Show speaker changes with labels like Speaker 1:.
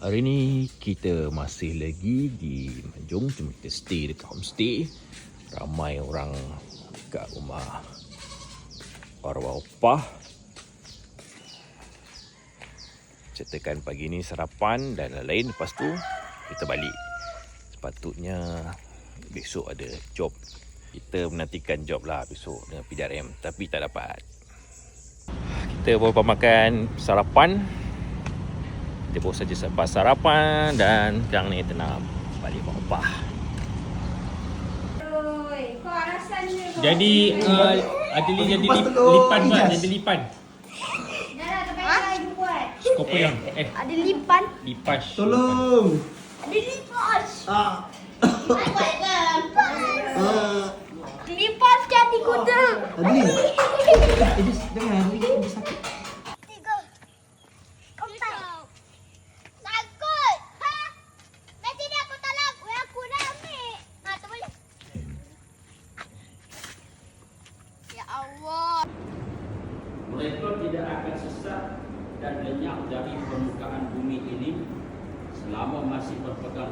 Speaker 1: Hari ni kita masih lagi di Manjung. Cuma kita stay dekat homestay. Ramai orang kat rumah arwah opah. Ceritakan pagi ni sarapan dan lain-lain. Lepas tu kita balik. Sepatutnya besok ada job. Kita menantikan job lah besok dengan PDRM. Tapi tak dapat. Kita baru makan sarapan. Kita baru saja selepas sarapan dan sekarang ni tengah balik rumah opah.
Speaker 2: Jadi Adili jadi lipan kan? Jadi lipan. Skopo yang
Speaker 3: Ada lipan.
Speaker 2: lipas.
Speaker 4: Tolong.
Speaker 3: Ada lipas. Lipas jadi kuda.
Speaker 4: Adli. Jangan Adli, dia sakit.
Speaker 3: 3, 4. Takut. Ha? Nanti dia aku tolak. Aku dah ambil. Ha, tak boleh. Ya Allah.
Speaker 5: Mereka tidak akan sesat dan lenyap dari permukaan bumi ini selama masih berpegang